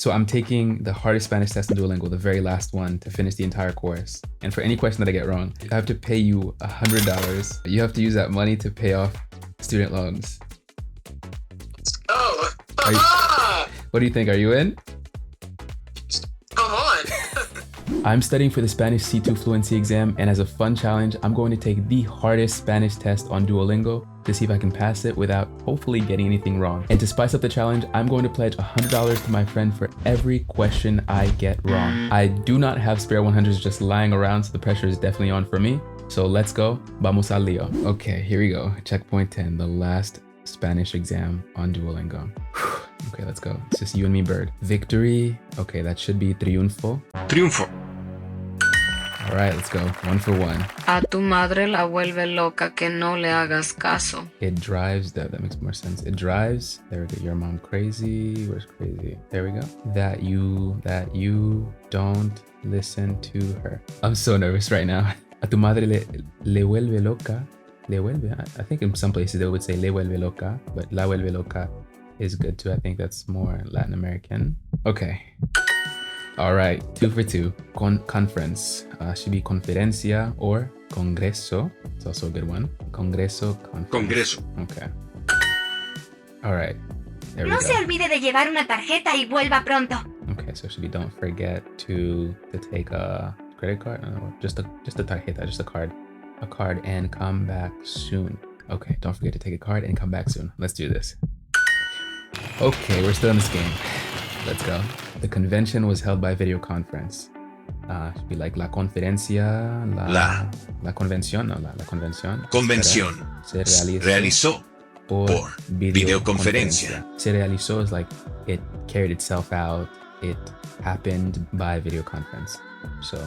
So I'm taking the hardest Spanish test in Duolingo, the very last one, to finish the entire course. And for any question that I get wrong, I have to pay you $100. You have to use that money to pay off student loans. Oh. What do you think? Are you in? Come on. I'm studying for the Spanish C2 fluency exam, and as a fun challenge, I'm going to take the hardest Spanish test on Duolingo to see if I can pass it without hopefully getting anything wrong. And to spice up the challenge, I'm going to pledge $100 to my friend for every question I get wrong. I do not have spare 100s just lying around, so the pressure is definitely on for me. So let's go. Vamos al lío. Okay, here we go. Checkpoint 10, the last Spanish exam on Duolingo. Okay, let's go. It's just you and me, bird. Victory. Okay, that should be triunfo. Triunfo. All right, let's go. 1 for 1. A tu madre la vuelve loca que no le hagas caso. It drives, that makes more sense. It drives, there we go, your mom crazy. Where's crazy? There we go. That you don't listen to her. I'm so nervous right now. A tu madre le vuelve loca. Le vuelve, I think in some places they would say le vuelve loca, but la vuelve loca is good too. I think that's more Latin American. Okay. All right, 2 for 2. Conference. Should be conferencia or congreso. It's also a good one. Congreso, conference. Congreso. Okay. All right. There we No go. se olvide de llevar una tarjeta y vuelva pronto. Okay, so should be don't forget to take a credit card. No, just a tarjeta, just a card and come back soon. Okay, don't forget to take a card and come back soon. Let's do this. Okay, we're still in this game. Let's go. The convention was held by video conference. Should be like la conferencia, la convención, no, la convención. Convención. Se Realizó por videoconferencia. Se realizó is like it carried itself out. It happened by video conference. So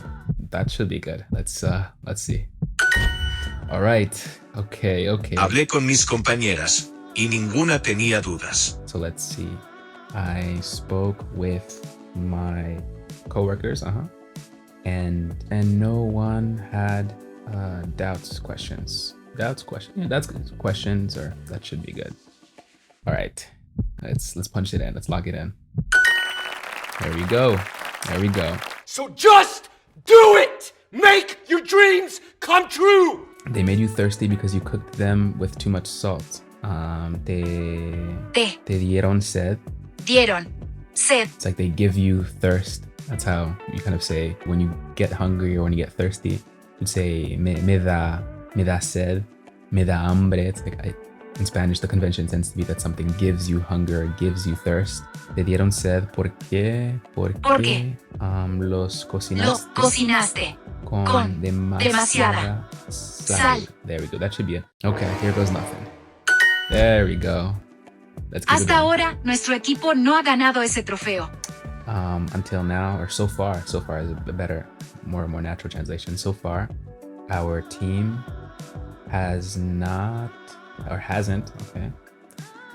that should be good. Let's see. All right. Okay. Hablé con mis compañeras y ninguna tenía dudas. So let's see. I spoke with my coworkers, and no one had questions. Yeah, that's good. Questions, or that should be good. All right, let's punch it in. Let's lock it in. There we go. So just do it! Make your dreams come true! They made you thirsty because you cooked them with too much salt. Te dieron sed. Dieron sed. It's like they give you thirst. That's how you kind of say when you get hungry or when you get thirsty. You'd say me da sed, me da hambre. It's like in Spanish, the convention tends to be that something gives you hunger or gives you thirst. Te dieron sed porque los cocinaste con demasiada sal. There we go. That should be it. Okay, here goes nothing. There we go. Let's keep Hasta ahora, nuestro equipo no ha ganado ese trofeo. Until now, or so far is a better, more natural translation. So far, our team hasn't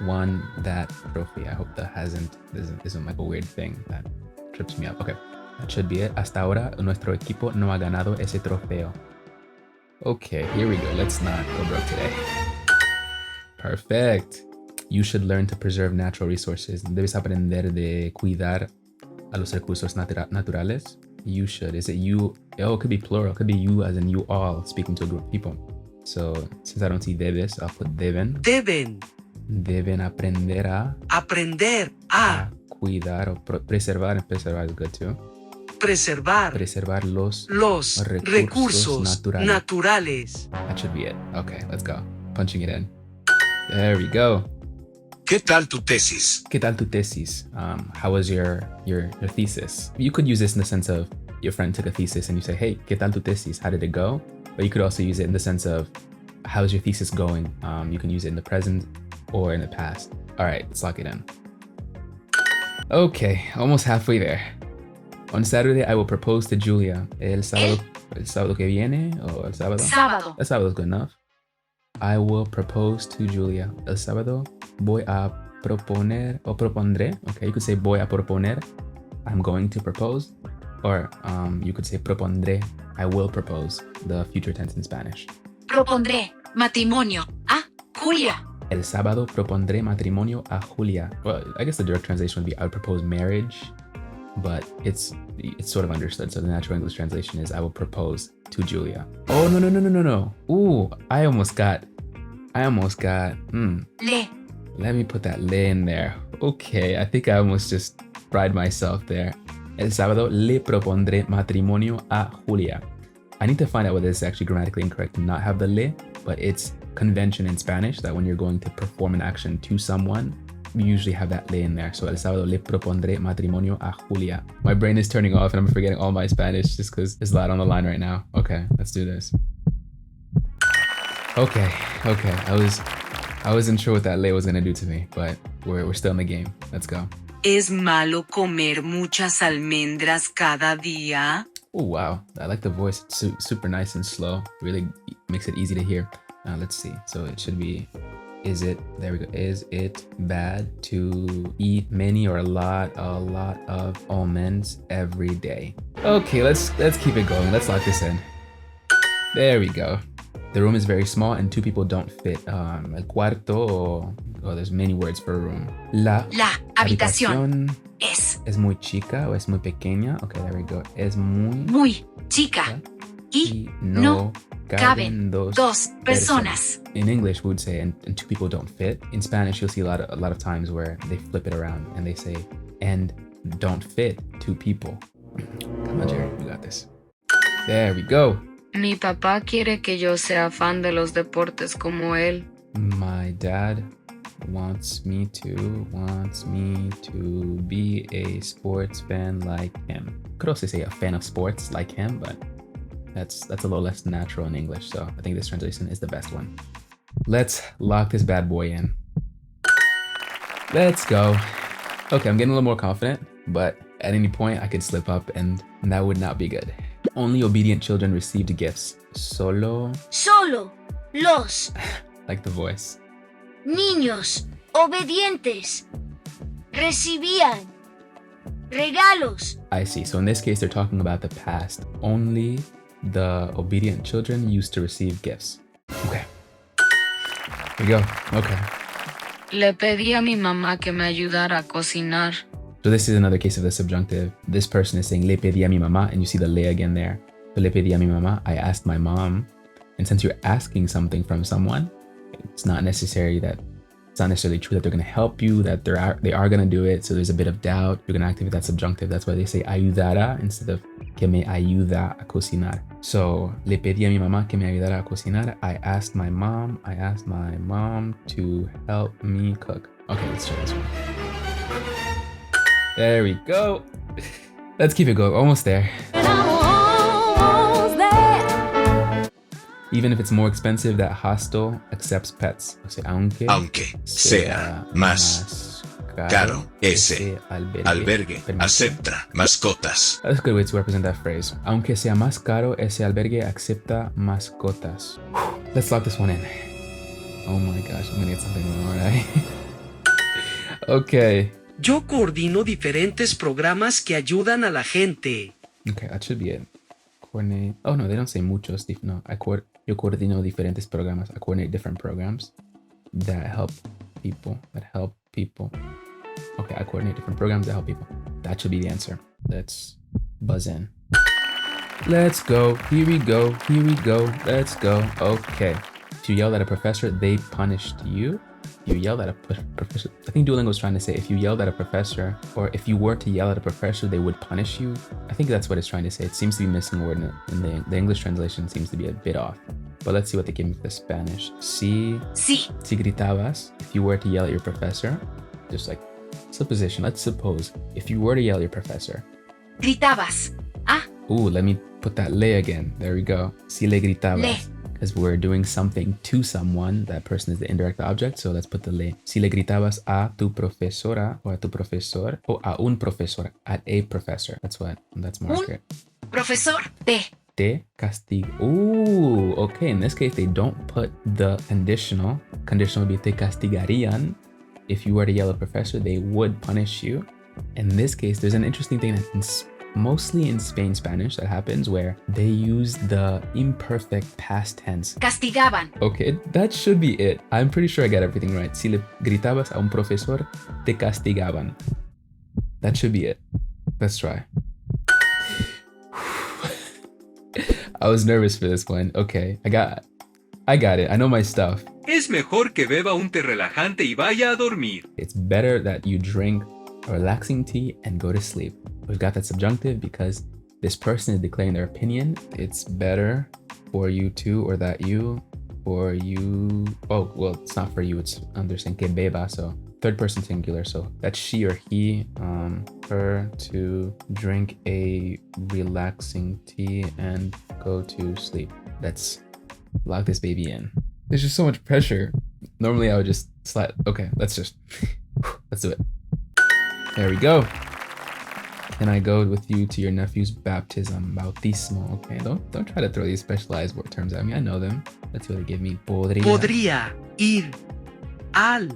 won that trophy. I hope the hasn't isn't like a weird thing that trips me up. Okay, that should be it. Hasta ahora, nuestro equipo no ha ganado ese trofeo. Okay, here we go. Let's not go broke today. Perfect. You should learn to preserve natural resources. Debes aprender de cuidar a los recursos naturales. You should. Is it you? Oh, it could be plural. It could be you as in you all speaking to a group of people. So since I don't see debes, I'll put deben. Deben aprender a cuidar o preservar. And preservar is good too. Preservar los recursos naturales. That should be it. Okay, let's go. Punching it in. There we go. ¿Qué tal tu tesis? ¿Qué tal tu tesis? How was your thesis? You could use this in the sense of your friend took a thesis and you say, hey, ¿qué tal tu tesis? How did it go? But you could also use it in the sense of how's your thesis going? You can use it in the present or in the past. All right, let's lock it in. Okay, almost halfway there. On Saturday, I will propose to Julia. El sábado que viene o el sábado? Sábado. El sábado is good enough. I will propose to Julia. El sábado voy a proponer o propondré. Okay, you could say voy a proponer. I'm going to propose. Or you could say propondré. I will propose. The future tense in Spanish. Propondré matrimonio a Julia. El sábado propondré matrimonio a Julia. Well, I guess the direct translation would be I would propose marriage but it's sort of understood. So the natural English translation is I will propose to Julia. Oh, no. Ooh, I almost got, Le. let me put that le in there. Okay, I think I almost just fried myself there. El sábado le propondré matrimonio a Julia. I need to find out whether this is actually grammatically incorrect to not have the le, but it's convention in Spanish that when you're going to perform an action to someone, we usually have that le in there. So el sábado le propondré matrimonio a Julia. My brain is turning off and I'm forgetting all my Spanish just because there's a lot on the line right now. Okay, let's do this. Okay. I wasn't sure what that le was gonna do to me, but we're still in the game. Let's go. ¿Es malo comer muchas almendras cada día? Oh wow, I like the voice. It's super nice and slow. Really makes it easy to hear. Let's see. So it should be, there we go. Is it bad to eat many or a lot of almonds every day? Okay, let's keep it going. Let's lock this in. There we go. The room is very small and 2 people don't fit. El cuarto, there's many words for a room. La habitación es muy chica o es muy pequeña. Okay, there we go. Es muy chica y no caben dos personas. In English, we would say, and 2 people don't fit. In Spanish, you'll see a lot of times where they flip it around and they say, and don't fit 2 people. Come on, Jerry, you got this. There we go. Mi papá quiere que yo sea fan de los deportes como él. My dad wants me to be a sports fan like him. Could also say a fan of sports like him, but that's a little less natural in English, so I think this translation is the best one. Let's lock this bad boy in. Let's go. Okay, I'm getting a little more confident, but at any point I could slip up and that would not be good. Only obedient children received gifts. Solo los like the voice. niños obedientes recibían regalos. I see. So in this case, they're talking about the past. Only the obedient children used to receive gifts. Okay. Here we go. Okay. Le pedí a mi mamá que me ayudara a cocinar. So this is another case of the subjunctive. This person is saying le pedí a mi mamá, and you see the le again there. So le pedí a mi mamá, I asked my mom. And since you're asking something from someone, it's not necessarily true that they're going to help you, that they are going to do it. So there's a bit of doubt. You're going to activate that subjunctive. That's why they say ayudara instead of que me ayuda a cocinar. So le pedí a mi mamá que me ayudara a cocinar. I asked my mom to help me cook. Okay, let's try this one. There we go. Let's keep it going. Almost there. Even if it's more expensive, that hostel accepts pets. O sea, Aunque sea más caro, ese albergue acepta mascotas. That's a good way to represent that phrase. Aunque sea más caro, ese albergue acepta mascotas. Let's lock this one in. Oh my gosh, I'm gonna get something wrong, right? Okay. Yo coordino diferentes programas que ayudan a la gente. Okay, that should be it. Coordinate. Oh no, they don't say muchos. No, yo coordino diferentes programas. I coordinate different programs that help people. Okay, I coordinate different programs that help people. That should be the answer. Let's buzz in. Let's go. Here we go. Let's go. Okay. If you yelled at a professor, they punished you. You yelled at a professor. I think Duolingo is trying to say if you yelled at a professor, or if you were to yell at a professor, they would punish you. I think that's what it's trying to say. It seems to be missing a word in it. And the English translation seems to be a bit off. But let's see what they give me for the Spanish. Si gritabas, if you were to yell at your professor, just like supposition, let's suppose, if you were to yell at your professor. Gritabas. Ooh, let me put that le again. There we go. Si le gritabas. Le. Because we're doing something to someone, that person is the indirect object, so let's put the le. Si le gritabas a tu profesora, or a tu profesor, o a un profesor, at a professor. That's more accurate. Profesor Te castigo. Ooh, okay, in this case, they don't put the conditional. Conditional would be te castigarían. If you were to yell at a professor, they would punish you. In this case, there's an interesting thing that mostly in Spain Spanish that happens where they use the imperfect past tense. castigaban. Okay, that should be it. I'm pretty sure I got everything right. Si le gritabas a un profesor, te castigaban. That should be it. Let's try. I was nervous for this one. Okay, I got it. I know my stuff. Es mejor que beba un té relajante y vaya a dormir. It's better that you drink a relaxing tea and go to sleep. We've got that subjunctive because this person is declaring their opinion. It's better for you to, or that you, for you. Oh, well, it's not for you. It's they're saying que beba, so third person singular. So that's she or he, her to drink a relaxing tea and go to sleep. Let's lock this baby in. There's just so much pressure. Normally I would just slide. Okay, let's do it. There we go. Can I go with you to your nephew's baptism? Bautismo. Okay, don't try to throw these specialized word terms at me. I know them. Let's see what they give me. Podría ir al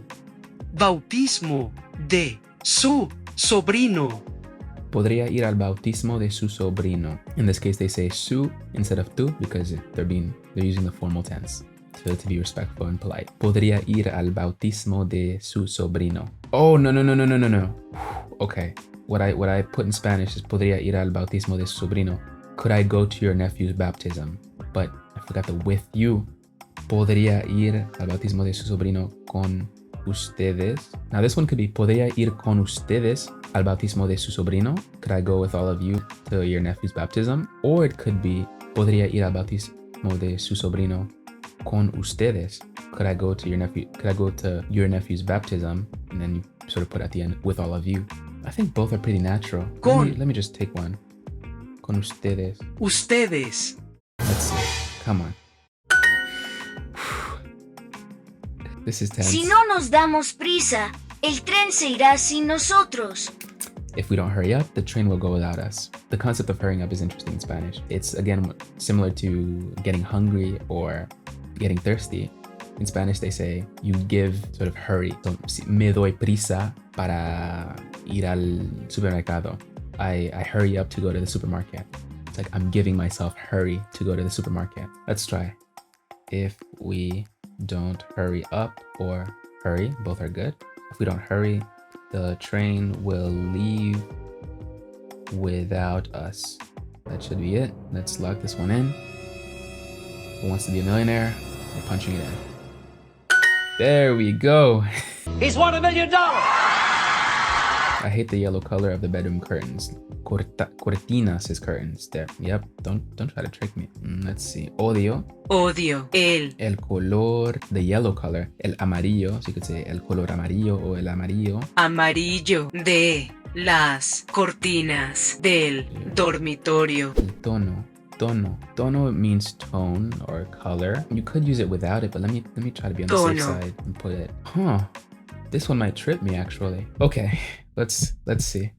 bautismo de su sobrino. Podría ir al bautismo de su sobrino. In this case, they say su instead of tu because they're using the formal tense to be respectful and polite. Podría ir al bautismo de su sobrino. Oh, no. Okay. What I put in Spanish is podría ir al bautismo de su sobrino. Could I go to your nephew's baptism? But I forgot the with you. Podría ir al bautismo de su sobrino con ustedes. Now this one could be podría ir con ustedes al bautismo de su sobrino. Could I go with all of you to your nephew's baptism? Or it could be podría ir al bautismo de su sobrino con ustedes. Could I go to your nephew's baptism? And then you sort of put at the end with all of you. I think both are pretty natural. Let me just take one. Con ustedes. Ustedes. Let's see. Come on. This is tense. Si no nos damos prisa, el tren se irá sin nosotros. If we don't hurry up, the train will go without us. The concept of hurrying up is interesting in Spanish. It's, again, similar to getting hungry or getting thirsty. In Spanish, they say you give sort of hurry. So, me doy prisa para ir al supermercado. I hurry up to go to the supermarket. It's like I'm giving myself hurry to go to the supermarket. Let's try. If we don't hurry up or hurry, both are good. If we don't hurry, the train will leave without us. That should be it. Let's lock this one in. Who wants to be a millionaire? We're punching it in. There we go. He's won $1 million! I hate the yellow color of the bedroom curtains. Cortinas is curtains. There. Yep. Don't try to trick me. Let's see. Odio. Odio El color, the yellow color. El amarillo. So you could say el color amarillo o el amarillo. amarillo de las cortinas del dormitorio. El tono. Tono means tone or color. You could use it without it, but let me try to be on the safe side and put it. This one might trip me actually. Okay, let's see.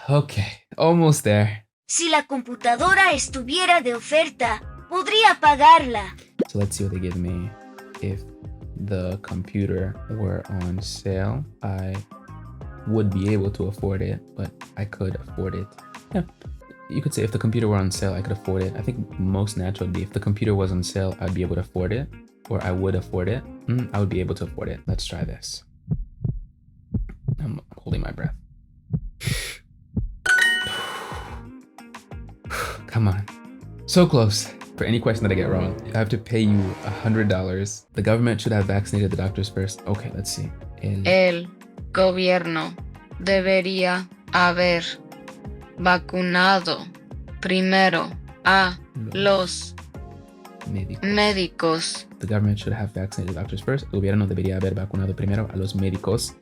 Okay, almost there. Si la computadora estuviera de oferta, podría pagarla. So let's see what they give me. If the computer were on sale, I would be able to afford it, but I could afford it. Yeah. You could say if the computer were on sale, I could afford it. I think most natural would be if the computer was on sale, I'd be able to afford it, or I would afford it. I would be able to afford it. Let's try this. I'm holding my breath. Come on. So close. For any question that I get wrong, I have to pay you $100. The government should have vaccinated the doctors first. Okay, let's see. El gobierno debería haber vacunado primero a los médicos. The government should have vaccinated the doctors first. El gobierno debería haber vacunado primero a los médicos.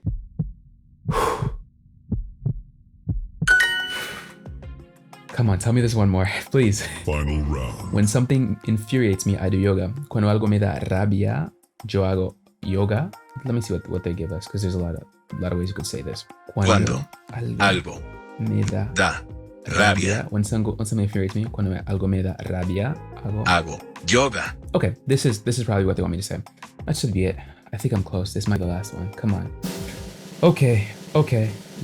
Come on, tell me this one more, please. Final round. When something infuriates me, I do yoga. Cuando algo me da rabia, yo hago yoga. Let me see what they give us, because there's a lot of ways you could say this. Cuando algo me da rabia. When something infuriates me, cuando algo me da rabia, hago yoga. Okay, this is probably what they want me to say. That should be it. I think I'm close. This might be the last one. Come on. Okay.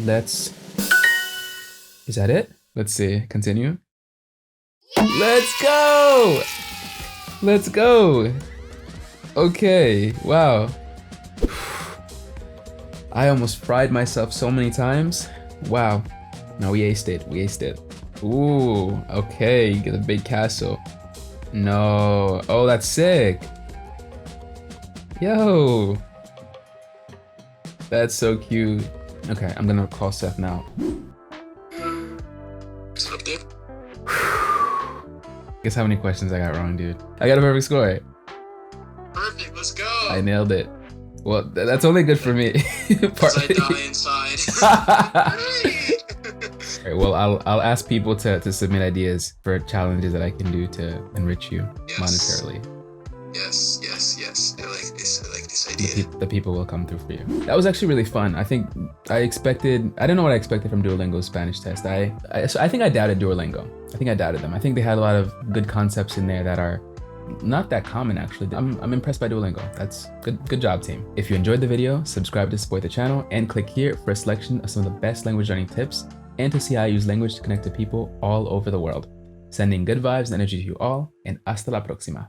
Let's. Is that it? Let's see. Continue. Let's go. Okay. Wow. I almost fried myself so many times. Wow. No, we aced it. We aced it. Ooh, okay. Get a big castle. No. Oh, that's sick. Yo. That's so cute. Okay, I'm gonna call Seth now. What's up, dude? Guess how many questions I got wrong, dude? I got a perfect score. Perfect, let's go. I nailed it. Well, that's only good for me. As I die inside. Alright, well, I'll ask people to submit ideas for challenges that I can do to enrich you monetarily. Yes. I like this idea. The people will come through for you. That was actually really fun. I think I don't know what I expected from Duolingo's Spanish test. So I think I doubted Duolingo. I think I doubted them. I think they had a lot of good concepts in there that are not that common, actually. I'm impressed by Duolingo. That's good job, team. If you enjoyed the video, subscribe to support the channel and click here for a selection of some of the best language learning tips and to see how I use language to connect to people all over the world. Sending good vibes and energy to you all, and hasta la próxima.